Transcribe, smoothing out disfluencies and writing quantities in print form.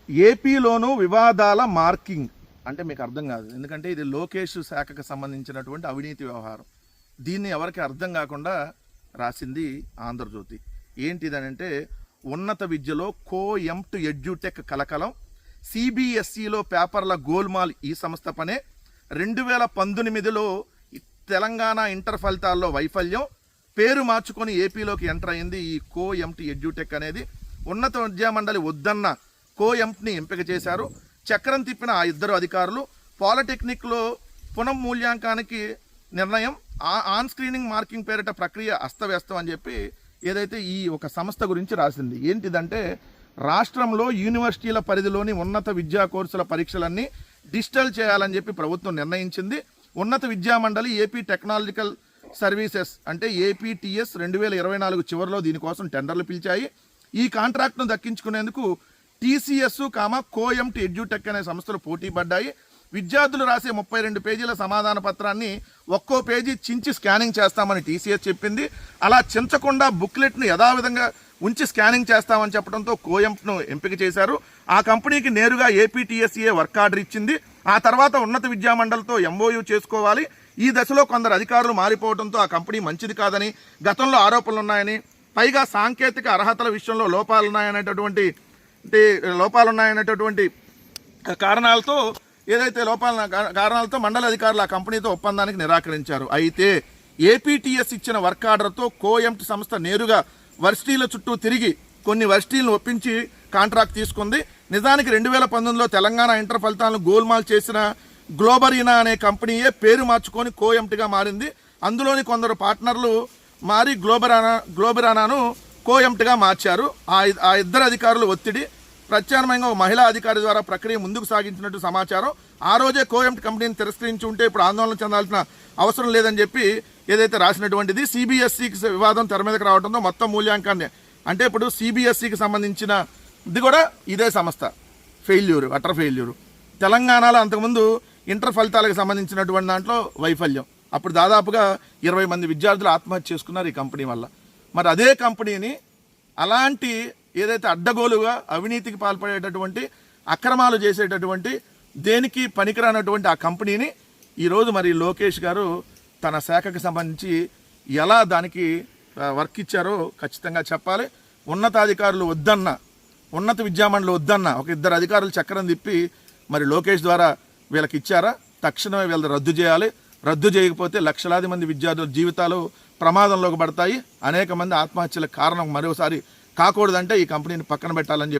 ఏపీలోనూ వివాదాల మార్కింగ్ అంటే మీకు అర్థం కాదు, ఎందుకంటే ఇది లోకేష్ శాఖకు సంబంధించినటువంటి అవినీతి వ్యవహారం. దీన్ని ఎవరికి అర్థం కాకుండా రాసింది ఆంధ్రజ్యోతి. ఏంటిదనంటే ఉన్నత విద్యలో కోఎంట్ ఎడ్యుటెక్ కలకలం, సిబిఎస్ఈలో పేపర్ల గోల్మాల్ ఈ సంస్థ పనే, 2019లో తెలంగాణ ఇంటర్ ఫలితాల్లో వైఫల్యం, పేరు మార్చుకొని ఏపీలోకి ఎంటర్ అయింది ఈ కోఎంట్ ఎడ్యుటెక్ అనేది. ఉన్నత విద్యామండలి వద్దన్న కోఎంట్ని ఎంపిక చేశారు. చక్రం తిప్పిన ఆ ఇద్దరు అధికారులు. పాలిటెక్నిక్లో పునఃమూల్యాంకానికి నిర్ణయం, ఆన్ స్క్రీనింగ్ మార్కింగ్ పేరిట ప్రక్రియ అస్తవ్యస్తం అని చెప్పి ఏదైతే ఈ ఒక సంస్థ గురించి రాసింది. ఏంటిదంటే రాష్ట్రంలో యూనివర్సిటీల పరిధిలోని ఉన్నత విద్యా కోర్సుల పరీక్షలన్నీ డిజిటల్ చేయాలని చెప్పి ప్రభుత్వం నిర్ణయించింది. ఉన్నత విద్యామండలి ఏపీ టెక్నాలజికల్ సర్వీసెస్ అంటే ఏపీటీఎస్ 2024 చివరిలో దీనికోసం టెండర్లు పిలిచాయి. ఈ కాంట్రాక్ట్ను దక్కించుకునేందుకు టీసీఎస్ కోఎంట్ ఎడ్యుటెక్ అనే సంస్థలు పోటీ పడ్డాయి. విద్యార్థులు రాసే 32 పేజీల సమాధాన పత్రాన్ని ఒక్కో పేజీ చించి స్కానింగ్ చేస్తామని టీసీఎస్ చెప్పింది. అలా చించకుండా బుక్లెట్ను యథావిధంగా ఉంచి స్కానింగ్ చేస్తామని చెప్పడంతో కోఎంట్ను ఎంపిక చేశారు. ఆ కంపెనీకి నేరుగా ఏపీటీఎస్ఏ వర్క్ ఆర్డర్ ఇచ్చింది. ఆ తర్వాత ఉన్నత విద్యామండలితో ఎంఓయూ చేసుకోవాలి. ఈ దశలో కొందరు అధికారులు మారిపోవడంతో ఆ కంపెనీ మంచిది కాదని, గతంలో ఆరోపణలు ఉన్నాయని, పైగా సాంకేతిక అర్హతల విషయంలో లోపాలున్నాయనేటటువంటి కారణాలతో మండల అధికారులు ఆ కంపెనీతో ఒప్పందానికి నిరాకరించారు. అయితే ఏపీటీఎస్ ఇచ్చిన వర్క్ ఆర్డర్తో కోఎంట్ సంస్థ నేరుగా వర్సిటీల చుట్టూ తిరిగి కొన్ని వర్సిటీలను ఒప్పించి కాంట్రాక్ట్ తీసుకుంది. నిజానికి 2019లో తెలంగాణ ఇంటర్ ఫలితాలను గోల్మాల్ చేసిన గ్లోబరీనా అనే కంపెనీయే పేరు మార్చుకొని కోఎంట్గా మారింది. అందులోని కొందరు పార్ట్నర్లు మారి గ్లోబరానాను కోఎంట్గా మార్చారు. ఆ ఇద్దరు అధికారులు ఒత్తిడి, ప్రత్యామ్నాయంగా ఒక మహిళా అధికారి ద్వారా ప్రక్రియ ముందుకు సాగించినట్టు సమాచారం. ఆ రోజే కోఎంట్ కంపెనీని తిరస్కరించి ఉంటే ఇప్పుడు ఆందోళన చెందాల్సిన అవసరం లేదని చెప్పి ఏదైతే రాసినటువంటిది. సిబిఎస్ఈకి వివాదం తెర మీదకి రావడంతో మొత్తం మూల్యాంకాన్ని అంటే ఇప్పుడు సిబిఎస్ఈకి సంబంధించిన ఇది కూడా ఇదే సంస్థ అటర్ ఫెయిల్యూరు. తెలంగాణలో అంతకుముందు ఇంటర్ ఫలితాలకు సంబంధించినటువంటి దాంట్లో వైఫల్యం. అప్పుడు దాదాపుగా 20 మంది విద్యార్థులు ఆత్మహత్య చేసుకున్నారు ఈ కంపెనీ వల్ల. మరి అదే కంపెనీని అలాంటి ఏదైతే అడ్డగోలుగా అవినీతికి పాల్పడేటటువంటి అక్రమాలు చేసేటటువంటి దేనికి పనికిరానటువంటి ఆ కంపెనీని ఈరోజు మరి లోకేష్ గారు తన శాఖకు సంబంధించి ఎలా దానికి వర్క్ ఇచ్చారో ఖచ్చితంగా చెప్పాలి. ఉన్నతాధికారులు వద్దన్న, ఉన్నత విద్యామండలి వద్దన్న ఒక ఇద్దరు అధికారులు చక్రం తిప్పి మరి లోకేష్ ద్వారా వీళ్ళకి ఇచ్చారా? తక్షణమే వీళ్ళని రద్దు చేయాలి. రద్దు చేయకపోతే లక్షలాది మంది విద్యార్థుల జీవితాలు ప్రమాదంలోకి పడతాయి. అనేక మంది ఆత్మహత్యలకు కారణం మరోసారి కాకూడదంటే ఈ కంపెనీని పక్కన పెట్టాలని చెప్పి